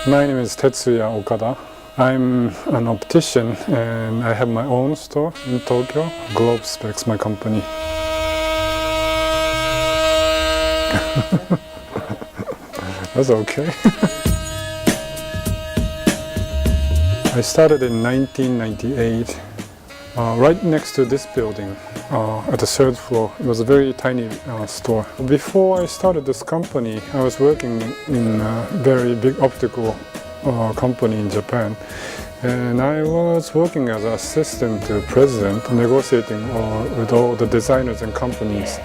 My name is Tetsuya Okada. I'm an optician and I have my own store in Tokyo. Globe Specs, my company. That's okay. I started in 1998, right next to this building, at the third floor. It was a very tiny store. Before I started this company, I was working in a very big optical company in Japan. And I was working as an assistant to the president, negotiating with all the designers and companies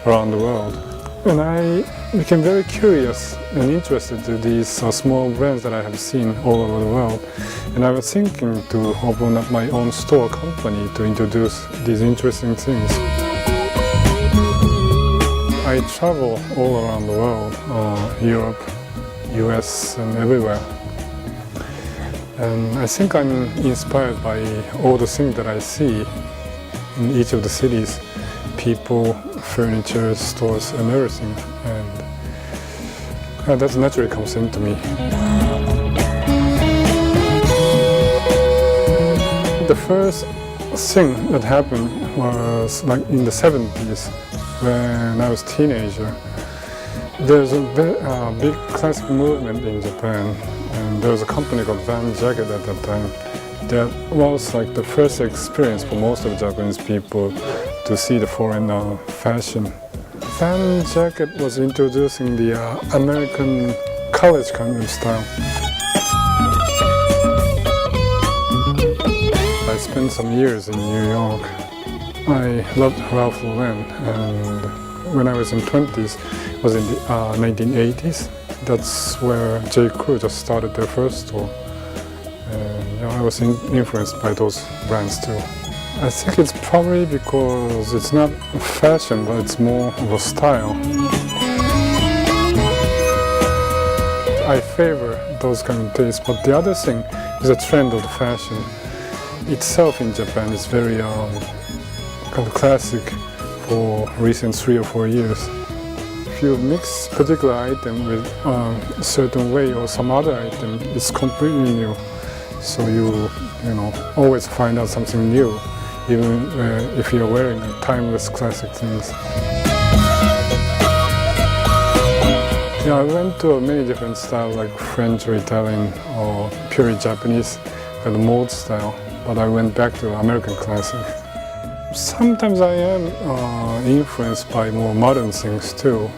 around the world. And I became very curious and interested in these small brands that I have seen all over the world. And I was thinking to open up my own store company to introduce these interesting things. I travel all around the world, Europe, US, and everywhere. And I think I'm inspired by all the things that I see in each of the cities. People, furniture, stores, and everything. And that naturally comes into me. The first thing that happened was like in the 70s when I was a teenager. There's a big classic movement in Japan, and there was a company called Van Jacket at that time. That was like the first experience for most of the Japanese people to see the foreign fashion. Van Jacket was introducing the American college kind of style. I spent some years in New York. I loved Ralph Lauren, and when I was in 20s, it was in the 1980s. That's where J. Crew just started their first store. And I was influenced by those brands too. I think it's probably because it's not fashion, but it's more of a style. I favor those kind of tastes, but the other thing is the trend of the fashion itself in Japan is very kind of classic for recent 3 or 4 years. If you mix particular item with a certain way or some other item, it's completely new. So you always find out something new, even if you're wearing timeless classic things. Yeah, I went to many different styles like French or Italian or purely Japanese, kind of mode style, but I went back to American classic. Sometimes I am influenced by more modern things too,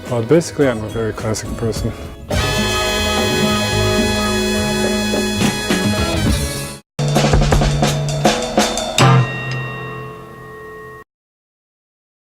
but basically I'm a very classic person.